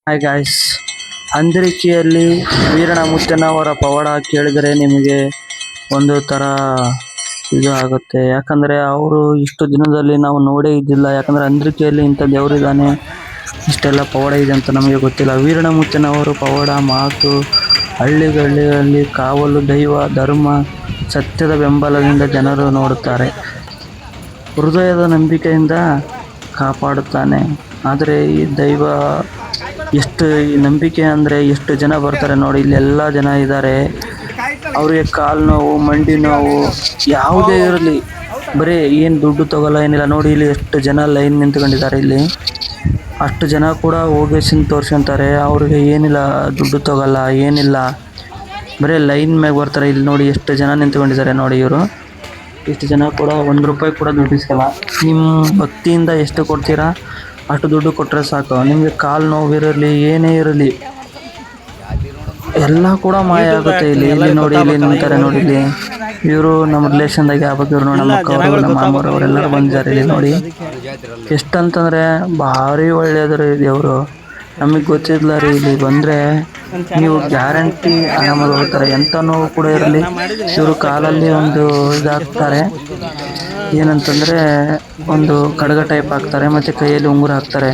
Hi guys, ಅಂದ್ರಿಕೆಯಲ್ಲಿ Veeranna ಮುತ್ತನವರ ಪವಾಡ ಕೇಳಿದರೆ ನಿಮಗೆ ಒಂದು ಥರ ಇದು ಆಗುತ್ತೆ. ಯಾಕಂದರೆ ಅವರು ಇಷ್ಟು ದಿನದಲ್ಲಿ ನಾವು ನೋಡೇ ಇದ್ದಿಲ್ಲ. ಯಾಕಂದರೆ ಅಂದ್ರಿಕೆಯಲ್ಲಿ ಇಂಥ ದೇವರಿದ್ದಾನೆ, ಇಷ್ಟೆಲ್ಲ ಪವಾಡ ಇದೆ ಅಂತ ನಮಗೆ ಗೊತ್ತಿಲ್ಲ. ವೀರಣ್ಣ ಮುತ್ತನವರು ಪವಾಡ ಮಾತು ಹಳ್ಳಿಗಳಲ್ಲಿ ಕಾವಲು ದೈವ, ಧರ್ಮ, ಸತ್ಯದ ಬೆಂಬಲದಿಂದ ಜನರು ನೋಡುತ್ತಾರೆ. ಹೃದಯದ ನಂಬಿಕೆಯಿಂದ ಕಾಪಾಡುತ್ತಾನೆ. ಆದರೆ ಈ ದೈವ ಎಷ್ಟು ನಂಬಿಕೆ ಅಂದರೆ ಎಷ್ಟು ಜನ ಬರ್ತಾರೆ ನೋಡಿ. ಇಲ್ಲಿ ಎಲ್ಲ ಜನ ಇದ್ದಾರೆ. ಅವರಿಗೆ ಕಾಲು ನೋವು, ಮಂಡಿ ನೋವು ಯಾವುದೇ ಇರಲಿ, ಬರೀ ಏನು ದುಡ್ಡು ತಗೋಲ್ಲ ಏನಿಲ್ಲ. ನೋಡಿ ಇಲ್ಲಿ ಎಷ್ಟು ಜನ ಲೈನ್ ನಿಂತ್ಕೊಂಡಿದ್ದಾರೆ. ಇಲ್ಲಿ ಅಷ್ಟು ಜನ ಕೂಡ ಹೋಗಿ ತೋರಿಸ್ಕೊಂತಾರೆ. ಅವ್ರಿಗೆ ಏನಿಲ್ಲ, ದುಡ್ಡು ತಗೋಲ್ಲ ಏನಿಲ್ಲ, ಬರೀ ಲೈನ್ ಮ್ಯಾಗ ಬರ್ತಾರೆ. ಇಲ್ಲಿ ನೋಡಿ ಎಷ್ಟು ಜನ ನಿಂತ್ಕೊಂಡಿದ್ದಾರೆ ನೋಡಿ. ಇವರು ಇಷ್ಟು ಜನ ಕೂಡ ₹1 ಕೂಡ ದುಡ್ಡು ಇಸ್ಕಲ್ಲ. ನಿಮ್ಮ ಭಕ್ತಿಯಿಂದ ಎಷ್ಟು ಕೊಡ್ತೀರಾ ಅಷ್ಟು ದುಡ್ಡು ಕೊಟ್ಟರೆ ಸಾಕು. ನಿಮಗೆ ಕಾಲು ನೋವಿರಲಿ ಏನೇ ಇರಲಿ ಎಲ್ಲ ಕೂಡ ಮಾಯ ಆಗುತ್ತೆ. ಇಲ್ಲಿ ನೋಡಿ, ಇಲ್ಲಿ ನಿಂತಾರೆ ನೋಡಿ. ಇಲ್ಲಿ ಇವರು ನಮ್ಮ ರಿಲೇಷನ್ದಾಗೆ ಆಗ್ಬೇಕು. ಇವರು ನಮ್ಮ ಅಕ್ಕವರು, ನಮ್ಮ ಮಾಮವರು ಅವರೆಲ್ಲರೂ ಬಂದಿದ್ದಾರೆ. ಇಲ್ಲಿ ನೋಡಿ ಎಷ್ಟಂತಂದರೆ ಭಾರಿ ಒಳ್ಳೆಯದರು ದೇವರು. ನಮಗೆ ಗೊತ್ತಿಲ್ಲ ರೀ, ಇಲ್ಲಿ ಬಂದರೆ ನೀವು ಗ್ಯಾರಂಟಿ ಆರಾಮಾಗಿ ಹೋಗ್ತಾರೆ. ಎಂಥ ನೋವು ಕೂಡ ಇರಲಿ, ಇವರು ಕಾಲಲ್ಲಿ ಒಂದು ಇದಾಗ್ತಾರೆ, ಏನಂತಂದರೆ ಒಂದು ಕಡಗ ಟೈಪ್ ಹಾಕ್ತಾರೆ, ಮತ್ತು ಕೈಯಲ್ಲಿ ಉಂಗುರ ಹಾಕ್ತಾರೆ.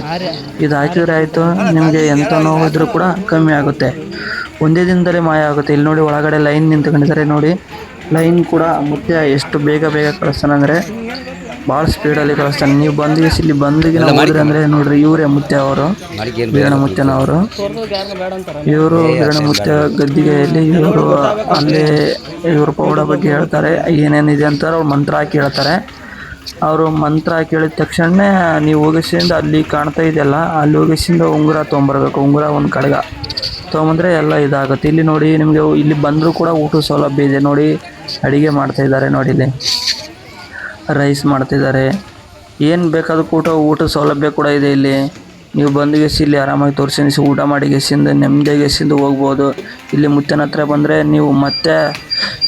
ಇದು ಹಾಕಿದ್ರೆ ಆಯಿತು, ನಿಮಗೆ ಎಂಥ ನೋವು ಇದ್ರೂ ಕೂಡ ಕಮ್ಮಿ ಆಗುತ್ತೆ. ಒಂದೇ ದಿನದಲ್ಲಿ ಮಾಯ ಆಗುತ್ತೆ. ಇಲ್ಲಿ ನೋಡಿ ಒಳಗಡೆ ಲೈನ್ ನಿಂತ್ಕೊಂಡಿದ್ದಾರೆ ನೋಡಿ. ಲೈನ್ ಕೂಡ ಮುತ್ಯ ಎಷ್ಟು ಬೇಗ ಕಳಿಸ್ತಾನೆ ಅಂದರೆ ಭಾಳ ಸ್ಪೀಡಲ್ಲಿ ಕಳಿಸ್ತಾನೆ. ನೀವು ಇಲ್ಲಿ ಬಂದಿಗೆ ಹೋದ್ರೆ ಅಂದರೆ ನೋಡ್ರಿ, ಇವರೇ ಮುತ್ಯ ಅವರು, ವೀರಣ್ಣ ಮುತ್ಯನವರು. ಇವರು ವೀರಣ್ಣ ಮುತ್ಯ ಗದ್ದಿಗೆಯಲ್ಲಿ ಇವರು ಅಲ್ಲೇ ಇವರು ಪೌಡ ಬಗ್ಗೆ ಹೇಳ್ತಾರೆ, ಏನೇನಿದೆ ಅಂತ ಅವ್ರು ಮಂತ್ರ ಹಾಕಿ ಹೇಳ್ತಾರೆ. ಅವರು ಮಂತ್ರ ಹಾಕಿ ಹೇಳಿದ ತಕ್ಷಣ ನೀವು ಹೋಗಿಸಿಂದ ಅಲ್ಲಿ ಕಾಣ್ತಾ ಇದೆಯಲ್ಲ, ಅಲ್ಲಿ ಹೋಗಿಸಿಂದ ಉಂಗುರ ತೊಗೊಂಬರ್ಬೇಕು. ಉಂಗುರ ಒಂದು ಕಡಗ ತೊಗೊಂಬಂದ್ರೆ ಎಲ್ಲ ಇದಾಗುತ್ತೆ. ಇಲ್ಲಿ ನೋಡಿ, ನಿಮಗೆ ಇಲ್ಲಿ ಬಂದರೂ ಕೂಡ ಊಟದ ಸೌಲಭ್ಯ ಇದೆ ನೋಡಿ. ಅಡುಗೆ ಮಾಡ್ತಾಯಿದ್ದಾರೆ ನೋಡಿ. ಇಲ್ಲಿ ರೈಸ್ ಮಾಡ್ತಿದ್ದಾರೆ, ಏನು ಬೇಕಾದಕ್ಕೆ ಊಟದ ಸೌಲಭ್ಯ ಕೂಡ ಇದೆ. ಇಲ್ಲಿ ನೀವು ಬಂದುಗೆಸಿ ಇಲ್ಲಿ ಆರಾಮಾಗಿ ತೋರಿಸಿ ಊಟ ಮಾಡಿ ಗೆಸಿಂದ ನೆಮ್ಮದಿಗೆಸಿಂದ ಹೋಗ್ಬೋದು. ಇಲ್ಲಿ ಮುತ್ತನ ಹತ್ರ ಬಂದರೆ ನೀವು ಮತ್ತೆ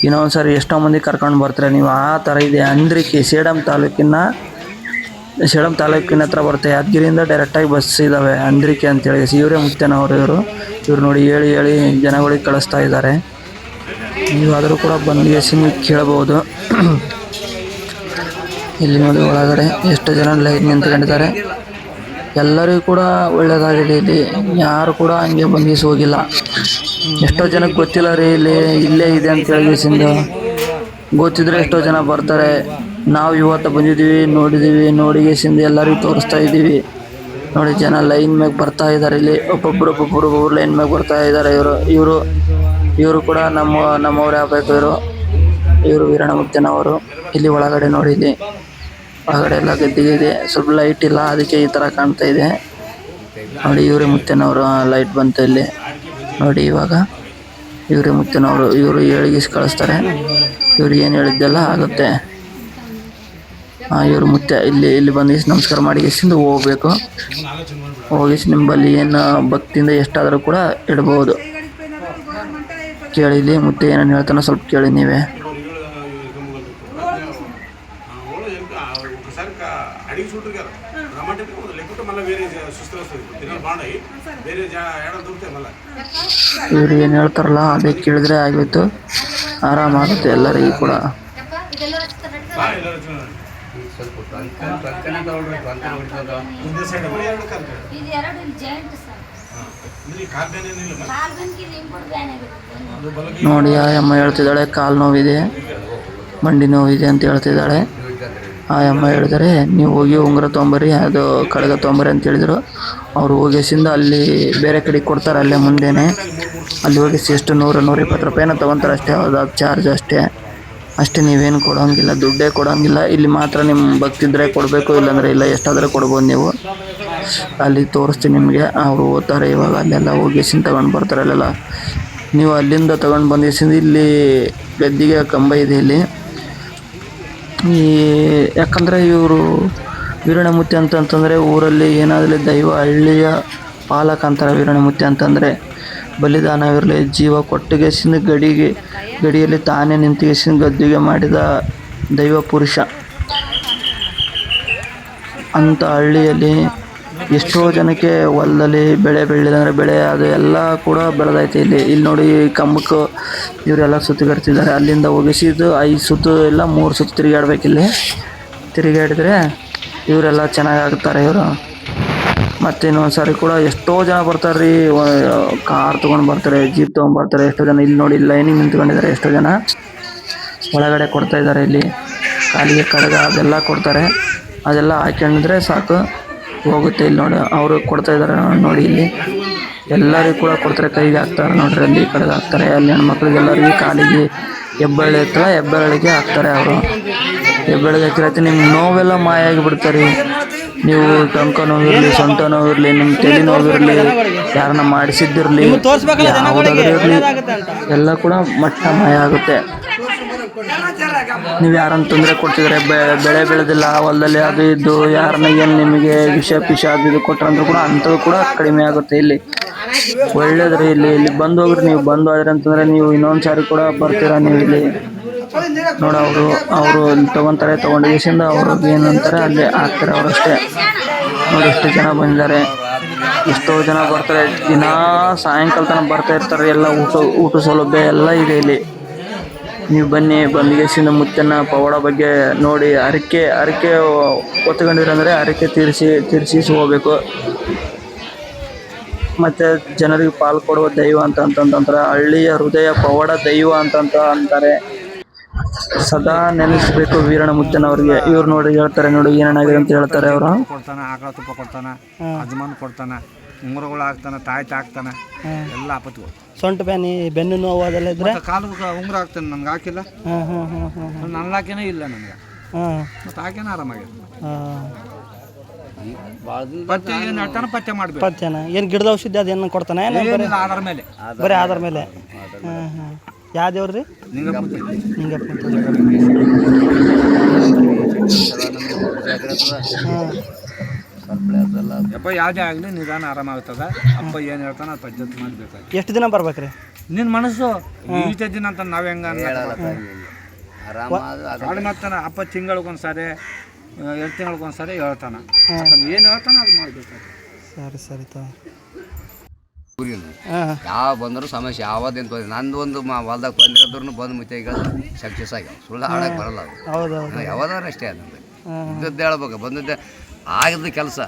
ಇನ್ನೊಂದು ಸಾರಿ ಎಷ್ಟೋ ಮಂದಿ ಕರ್ಕೊಂಡು ಬರ್ತಾರೆ ನೀವು. ಆ ಥರ ಇದೆ ಅಂದ್ರಿಕೆ. ಸೇಡಂ ತಾಲೂಕಿನ ಹತ್ರ ಬರುತ್ತೆ. ಯಾದಗಿರಿಯಿಂದ ಡೈರೆಕ್ಟಾಗಿ ಬಸ್ ಇದ್ದಾವೆ ಅಂದ್ರಿಕೆ ಅಂತೇಳಿ. ಇವರೇ ಮುತ್ತನವರು. ಇವರು ನೋಡಿ ಹೇಳಿ ಜನಗಳಿಗೆ ಕಳಿಸ್ತಾ ಇದ್ದಾರೆ. ನೀವಾದರೂ ಕೂಡ ಬಂದುಗೆಸಿ ನೀವು ಕೇಳಬಹುದು. ಇಲ್ಲಿ ನೋಡಿ ಒಳಗಡೆ ಎಷ್ಟು ಜನ ಲೈನ್ ನಿಂತ್ಕೊಂಡಿದ್ದಾರೆ. ಎಲ್ಲರಿಗೂ ಕೂಡ ಒಳ್ಳೆಯದಾಗಿದೆ. ಇಲ್ಲಿ ಯಾರು ಕೂಡ ಹಂಗೆ ಬಂದಿಸಿ ಹೋಗಿಲ್ಲ. ಎಷ್ಟೋ ಜನಕ್ಕೆ ಗೊತ್ತಿಲ್ಲ ರೀ, ಇಲ್ಲೇ ಇದೆ ಅಂತ ಹೇಳಿಸಿಂದ. ಗೊತ್ತಿದ್ರೆ ಎಷ್ಟೋ ಜನ ಬರ್ತಾರೆ. ನಾವು ಇವತ್ತು ಬಂದಿದ್ದೀವಿ, ನೋಡಿಗೆಸಿಂದ ಎಲ್ಲರಿಗೂ ತೋರಿಸ್ತಾ ಇದ್ದೀವಿ ನೋಡಿ. ಜನ ಲೈನ್ ಮ್ಯಾಗ ಬರ್ತಾ ಇದ್ದಾರೆ. ಇಲ್ಲಿ ಒಬ್ಬೊಬ್ಬರು ಲೈನ್ ಮ್ಯಾಗ ಬರ್ತಾ ಇದ್ದಾರೆ. ಇವರು ಕೂಡ ನಮ್ಮವ್ರು ಆಗಬೇಕು. ಇವರು ವೀರಣ್ಣ ಮುತ್ತನವರು. ಇಲ್ಲಿ ಒಳಗಡೆ ನೋಡಿ, ಇಲ್ಲಿ ಒಳಗಡೆ ಎಲ್ಲ ಗದ್ದಿಗೆ ಇದೆ, ಸ್ವಲ್ಪ ಲೈಟ್ ಇಲ್ಲ, ಅದಕ್ಕೆ ಈ ಥರ ಕಾಣ್ತಾ ಇದೆ ನೋಡಿ. ಇವರೇ ಮುತ್ತನವರು. ಲೈಟ್ ಬಂತು ಇಲ್ಲಿ ನೋಡಿ. ಇವಾಗ ಇವರೇ ಮುತ್ತನವರು. ಇವರು ಹೇಳಿಗಿಸಿ ಕಳಿಸ್ತಾರೆ. ಇವ್ರು ಏನು ಹೇಳಿದ್ದೆಲ್ಲ ಆಗುತ್ತೆ. ಇವರು ಮುತ್ಯ ಇಲ್ಲಿ ಬಂದು ನಮಸ್ಕಾರ ಮಾಡಿ ಹೋಗ್ಬೇಕು. ಹೋಗಿಸಿ ನಿಂಬಲ್ಲಿ ಏನು ಭಕ್ತಿಯಿಂದ ಎಷ್ಟಾದರೂ ಕೂಡ ಇಡ್ಬೋದು. ಕೇಳಿ, ಇಲ್ಲಿ ಮುತ್ಯ ಏನೇನು ಹೇಳ್ತಾನೋ ಸ್ವಲ್ಪ ಕೇಳಿ ನೀವೇ. ಇವ್ರು ಏನು ಹೇಳ್ತಾರಲ್ಲ ಅದೇ ಕೇಳಿದ್ರೆ ಆಗೋಯ್ತು, ಆರಾಮಾಗುತ್ತೆ ಎಲ್ಲರಿಗೂ ಕೂಡ. ನೋಡಿ, ಆ ಅಮ್ಮ ಹೇಳ್ತಿದ್ದಾಳೆ ಕಾಲು ನೋವಿದೆ, ಮಂಡಿ ನೋವಿದೆ ಅಂತ ಹೇಳ್ತಿದ್ದಾಳೆ. ಆ ಅಮ್ಮ ಹೇಳಿದರೆ ನೀವು ಹೋಗಿ ಉಂಗುರ ತೊಗೊಂಬರ್ರಿ, ಅದು ಕಡಗ ತೊಗೊಂಬರ್ರಿ ಅಂತ ಹೇಳಿದರು. ಅವ್ರು ಹೋಗಿಸಿಂದ ಅಲ್ಲಿ ಬೇರೆ ಕಡೆಗೆ ಕೊಡ್ತಾರೆ, ಅಲ್ಲೇ ಮುಂದೆನೇ. ಅಲ್ಲಿ ಹೋಗಿಸಿ ಎಷ್ಟು ₹100-120 ತೊಗೊತಾರೆ ಅಷ್ಟೇ. ಅದು ಚಾರ್ಜ್ ಅಷ್ಟೇ. ನೀವೇನು ಕೊಡೋಂಗಿಲ್ಲ, ದುಡ್ಡೇ ಕೊಡೋಂಗಿಲ್ಲ. ಇಲ್ಲಿ ಮಾತ್ರ ನಿಮ್ಮ ಭಕ್ತಿದ್ರೆ ಕೊಡಬೇಕು, ಇಲ್ಲಾಂದರೆ ಇಲ್ಲ, ಎಷ್ಟಾದರೂ ಕೊಡ್ಬೋದು ನೀವು. ಅಲ್ಲಿ ತೋರಿಸ್ತೀನಿ ನಿಮಗೆ. ಅವರು ಓದ್ತಾರೆ ಇವಾಗ. ಅಲ್ಲೆಲ್ಲ ಹೋಗಿಸಿಂದ ತಗೊಂಡು ಬರ್ತಾರೆ. ಅಲ್ಲೆಲ್ಲ ನೀವು ಅಲ್ಲಿಂದ ತಗೊಂಡು ಬಂದಿಸಿಂದ ಇಲ್ಲಿ ಗದ್ದಿಗೆ ಕಂಬ ಇದೆ ಇಲ್ಲಿ. ಯಾಕಂದರೆ ಇವರು ವೀರಣ್ಣ ಮುತ್ಯ ಅಂತಂದರೆ ಊರಲ್ಲಿ ಏನಾದರೂ ದೈವ, ಹಳ್ಳಿಯ ಪಾಲಕ ಅಂತಾರೆ. ವೀರಣ್ಣ ಮುತ್ಯ ಅಂತಂದರೆ ಬಲಿದಾನವಿರಲಿ, ಜೀವ ಕೊಟ್ಟಿಗೆಸಿಂದ ಗಡಿಯಲ್ಲಿ ತಾನೇ ನಿಂತಿಗೆಸಿಂದ ಗದ್ದಿಗೆ ಮಾಡಿದ ದೈವ ಪುರುಷ ಅಂತ ಹಳ್ಳಿಯಲ್ಲಿ ಎಷ್ಟೋ ಜನಕ್ಕೆ ಹೊಲದಲ್ಲಿ ಬೆಳೆ ಬೆಳೆದಂದ್ರೆ ಬೆಳೆ ಅದು ಎಲ್ಲ ಕೂಡ ಬೆಳೆದೈತೆ ಇಲ್ಲಿ ನೋಡಿ ಕಂಬಕ್ಕೆ ಇವರೆಲ್ಲ ಸುತ್ತಿಗರ್ತಿದ್ದಾರೆ. ಅಲ್ಲಿಂದ ಒಗೆಸಿದ್ದು 5 ಸುತ್ತು ಇಲ್ಲ 3 ಸುತ್ತು ತಿರುಗಾಡ್ಬೇಕು. ಇಲ್ಲಿ ತಿರುಗಾಡಿದ್ರೆ ಇವರೆಲ್ಲ ಚೆನ್ನಾಗಿ ಆಗ್ತಾರೆ ಇವರು. ಮತ್ತೆ ಇನ್ನೊಂದು ಸಾರಿ ಕೂಡ ಎಷ್ಟೋ ಜನ ಬರ್ತಾರೆ ರೀ, ಕಾರ್ ತೊಗೊಂಡು ಬರ್ತಾರೆ, ಜೀಪ್ ತೊಗೊಂಡು ಬರ್ತಾರೆ. ಎಷ್ಟೋ ಜನ ಇಲ್ಲಿ ನೋಡಿ ಲೈನಿಂಗ್ ನಿಂತ್ಕೊಂಡಿದ್ದಾರೆ. ಎಷ್ಟೋ ಜನ ಒಳಗಡೆ ಕೊಡ್ತಾ ಇದ್ದಾರೆ. ಇಲ್ಲಿ ಕಾಲಿಗೆ ಕಡಗ ಅದೆಲ್ಲ ಕೊಡ್ತಾರೆ. ಅದೆಲ್ಲ ಹಾಕೊಂಡಿದ್ರೆ ಸಾಕು ಹೋಗುತ್ತೆ. ಇಲ್ಲಿ ನೋಡಿ ಅವರು ಕೊಡ್ತಾ ಇದ್ದಾರೆ ನೋಡಿ. ಇಲ್ಲಿ ಎಲ್ಲರಿಗೂ ಕೂಡ ಕೊಡ್ತಾರೆ, ಕೈಗೆ ಹಾಕ್ತಾರೆ ನೋಡ್ರಿ. ಅಲ್ಲಿ ಕಡಗ ಹಾಕ್ತಾರೆ. ಅಲ್ಲಿ ಹೆಣ್ಮಕ್ಳಿಗೆ ಎಲ್ಲರಿಗೂ ಕಾಲಿಗೆ ಹೆಬ್ಬೆರಳು ಇರ್ತಲ್ಲ, ಹೆಬ್ಬೆರಳಿಗೆ ಹಾಕ್ತಾರೆ ಅವರು. ಹೆಬ್ಬೆರಳಿಗೆ ಹಾಕಿರತ್ತೆ ನಿಮ್ಗೆ ನೋವೆಲ್ಲ ಮಾಯ ಆಗಿಬಿಡ್ತಾರೆ. ನೀವು ಟೊಂಕ ನೋವಿರಲಿ, ಸೊಂಟ ನೋವಿರಲಿ, ನಿಮ್ಮ ತಲೆ ನೋವಿರಲಿ, ಯಾರನ್ನ ಮಾಡಿಸಿದ್ದಿರಲಿ, ಯಾವುದಾದ್ರೂ ಇರಲಿ ಎಲ್ಲ ಕೂಡ ಮಟ್ಟ ಮಾಯ ಆಗುತ್ತೆ. ನೀವು ಯಾರನ್ನ ತೊಂದರೆ ಕೊಡ್ತಿದ್ರೆ, ಬೆಳೆ ಬೆಳೆದಿಲ್ಲ ಹೊಲದಲ್ಲಿ ಅದು ಇದ್ದು ಯಾರನ್ನ ಏನು ನಿಮಗೆ ವಿಷ ಅದು ಇದು ಕೊಟ್ಟರಂದ್ರೂ ಕೂಡ ಅಂಥದ್ದು ಕೂಡ ಕಡಿಮೆ ಆಗುತ್ತೆ. ಇಲ್ಲಿ ಒಳ್ಳೇದ್ರಿ. ಇಲ್ಲಿ ಬಂದು ಹೋಗ್ರಿ. ನೀವು ಬಂದು ಹೋದ್ರಿ ಅಂತಂದರೆ ನೀವು ಇನ್ನೊಂದು ಸಾರಿ ಕೂಡ ಬರ್ತೀರಾ ನೀವು ಇಲ್ಲಿ ನೋಡಿ. ಅವರು ತೊಗೊತಾರೆ, ತೊಗೊಂಡು ದೇಶದಿಂದ ಅವ್ರಿಗೆ ಏನಂತಾರೆ ಅಲ್ಲಿ ಹಾಕ್ತಾರೆ ಅವರಷ್ಟೇ. ನೋಡಿ ಎಷ್ಟು ಜನ ಬಂದಿದ್ದಾರೆ, ಎಷ್ಟೋ ಜನ ಬರ್ತಾರೆ. ದಿನ ಸಾಯಂಕಾಲ ತನಕ ಬರ್ತಾ ಇರ್ತಾರೆ. ಎಲ್ಲ ಊಟ ಸೌಲಭ್ಯ ಎಲ್ಲ ಇದೆ ಇಲ್ಲಿ. ನೀವು ಬನ್ನಿ, ಬಂದಿಗೆಸಿಂದ ಮುತ್ತನ ಪವಾಡ ಬಗ್ಗೆ ನೋಡಿ ಹರಕೆ ಹೊತ್ಕೊಂಡಿರಂದರೆ ಹರಕೆ ತೀರಿಸಿ ಹೋಗಬೇಕು. ಮತ್ತು ಜನರಿಗೆ ಪಾಲು ಕೊಡುವ ದೈವ ಅಂತಂತಾರೆ. ಹಳ್ಳಿಯ ಹೃದಯ ಪವಾಡ ದೈವ ಅಂತಾರೆ. ಸದಾ ನೆನೆಸ್ಬೇಕು ವೀರಣ್ಣ ಮುತ್ತನವ್ರಿಗೆ. ಇವ್ರು ನೋಡಿ ಹೇಳ್ತಾರೆ ನೋಡಿ ಏನೇನಾಗಿದೆ ಅಂತ ಹೇಳ್ತಾರೆ ಅವರು. ಕೊಡ್ತಾನೆ, ಆಕಳ ತುಪ್ಪ ಕೊಡ್ತಾನೆ, ಅಜ್ಮಾನ್ ಕೊಡ್ತಾನೆ, ಉಂಗುರಗಳು ಹಾಕ್ತಾನೆ, ತಾಯ್ತ ಹಾಕ್ತಾನೆ, ಎಲ್ಲ ಆಪತ್ತುಗಳು. ಸೊಂಟ ಬ್ಯಾನಿ, ಬೆನ್ನು ನೋವು ಅದೆಲ್ಲ ಇದ್ರೆ ಕಾಲು ಉಂಗುರ ಹಾಕ್ತಾನೆ. ನನ್ಗೆ ಹಾಕಿಲ್ಲ, ನನ್ನ ಹಾಕೇನೇ ಇಲ್ಲ ನನಗೆ, ಮತ್ತು ಹಾಕೇನ ಆರಾಮಾಗಿದೆ. ಪಥ್ಯ ಏನು ಹೇಳ್ತಾನೆ, ಪಥ್ಯ ಮಾಡ್ಬೇಕು. ಪಥ್ಯನ ಏನು ಗಿಡದ ಔಷಧಿ ಅದೇನು ಕೊಡ್ತಾನೆ? ಆಧಾರ ಮೇಲೆ, ಬರೀ ಆಧಾರ ಮೇಲೆ. ಯಾವ ದೇವ್ರು ರೀ? ನಿಂಗಪ್ಪ. ಯಪ್ಪ ಯಾವುದೇ ಆಗಲಿ ನಿಧಾನ ಆರಾಮಾಗ್ತದ. ಅಪ್ಪ ಏನು ಹೇಳ್ತಾನೆ ಅದು ಪದ್ಧತಿ ಮಾಡಬೇಕಾಗಿ. ಎಷ್ಟು ದಿನ ಬರ್ಬೇಕ್ರಿ? ನಿನ್ನ ಮನಸ್ಸು ಈಟೆ ದಿನ ಅಂತ ನಾವು ಹೆಂಗ ಮಾಡ್ತಾನೆ. ಅಪ್ಪ ತಿಂಗಳಿಗೊಂದ್ಸಾರಿ 2 ತಿಂಗಳಿಗೊಂದ್ಸಾರಿ ಹೇಳ್ತಾನೆ. ಏನು ಹೇಳ್ತಾನೆ ಅದು ಮಾಡ್ಬೇಕಾಗಿ. ಸರಿ ಯಾವ ಬಂದರೂ ಸಮಸ್ಯೆ ಯಾವ್ದೇನು ತೋರಿ. ನಂದು ಒಂದು ಹೊಲ್ದಾಗ ಬಂದಿರೋದ್ರೂ ಬಂದು ಮುಚ್ಚ ಈಗ ಸಕ್ಸಸ್ ಆಗ್ಯಾವ. ಸುಳ್ಳು ಹಾಡಕ್ಕೆ ಬರಲ್ಲ ಅದು. ಯಾವ್ದಾದ್ರು ಅಷ್ಟೇ ಅದಂದ್ರೆ ಇದ್ದದ್ದು ಹೇಳ್ಬೇಕು. ಬಂದದ್ದೆ ಆಗಿದ್ದು ಕೆಲಸ.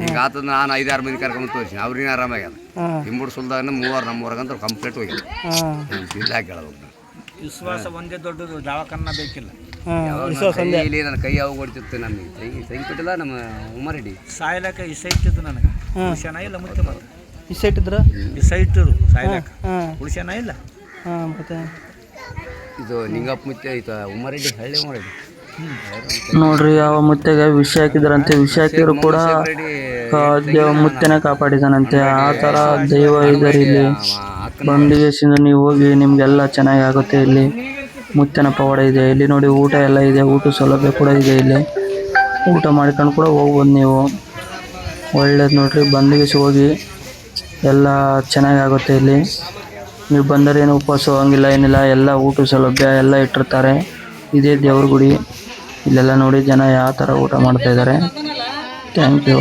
ಈಗ ಆತದ ನಾನು 5-6 ಮಂದಿ ಕರ್ಕೊಂಡು ತೋರಿಸಿ ಅವ್ರಿಗೆ ಆರಾಮಾಗ್ಯಾದ. ಹಿಂಬುಡು ಸುಲ್ದಾಗ ನಮ್ಮೂರಾಗಂತ ಕಂಪ್ಲೀಟ್ ಹೋಗ್ಯಾದ. ಇದಾಗಿ ಹೇಳಬೇಕು. ವಿಶ್ವಾಸ ಒಂದೇ ದೊಡ್ಡದು, ದವಾಖಾನ ಬೇಕಿಲ್ಲ. ಇಲ್ಲಿ ನನ್ನ ಕೈ ಯಾವ ಹೊಡಿತಿತ್ತು. ನಮಗೆ ತೆಗಿ ಕೊಟ್ಟಿಲ್ಲ ನಮ್ಮ ಉಮ್ಮರೆಡ್ಡಿ ಸಾಯ್ಲಾಕ ಇಸ ಇಟ್ಟಿದ್ದು ನನಗೆ. ಹುಷಾನ ಇಲ್ಲ ಮುತ್ತೆ ಮಾತ್ರ ಇಸ ಇಟ್ಟಿದ್ರು. ಇಸ ಇಟ್ಟರು ಸಾಯ್ಲಾಕ ಹುಷಾನ ಇಲ್ಲ. ಮತ್ತೆ ಇದು ನಿಂಗಪ್ಪ ಮುತ್ತೆ ಆಯ್ತು ಉಮ್ಮರೆಡ್ಡಿ, ಹಳ್ಳಿ ಉಮ್ಮರೆಡ್ಡಿ ನೋಡ್ರಿ. ಯಾವ ಮುತ್ತೆಗೆ ವಿಷ ಹಾಕಿದ್ರಂತೆ. ವಿಷ ಹಾಕಿದ್ರು ಕೂಡ ಮುತ್ತೆನ ಕಾಪಾಡಿದಾನಂತೆ. ಆ ಥರ ದೈವ ಇದ್ದಾರೆ ಇಲ್ಲಿ. ಬಂದಿಗೆಸಿಂದ ನೀವು ಹೋಗಿ, ನಿಮಗೆಲ್ಲ ಚೆನ್ನಾಗಿ ಆಗುತ್ತೆ. ಇಲ್ಲಿ ಮುತ್ತೆನ ಪವಾಡ ಇದೆ. ಇಲ್ಲಿ ನೋಡಿ ಊಟ ಎಲ್ಲ ಇದೆ, ಊಟ ಸೌಲಭ್ಯ ಕೂಡ ಇದೆ. ಇಲ್ಲಿ ಊಟ ಮಾಡ್ಕೊಂಡು ಕೂಡ ಹೋಗ್ಬೋದು ನೀವು. ಒಳ್ಳೇದು ನೋಡ್ರಿ. ಬಂದಿಗೆಸಿ ಹೋಗಿ ಎಲ್ಲ ಚೆನ್ನಾಗಿ ಆಗುತ್ತೆ. ಇಲ್ಲಿ ನೀವು ಬಂದರೆ ಏನು ಉಪವಾಸ ಹೋಗಂಗಿಲ್ಲ, ಏನಿಲ್ಲ. ಎಲ್ಲ ಊಟ ಸೌಲಭ್ಯ ಎಲ್ಲ ಇಟ್ಟಿರ್ತಾರೆ. ಇದೇ ದೇವ್ರ ಗುಡಿ. ಇಲ್ಲೆಲ್ಲ ನೋಡಿ ಜನ ಯಾವ ಥರ ಊಟ ಮಾಡ್ತಾಯಿದ್ದಾರೆ. Thank you.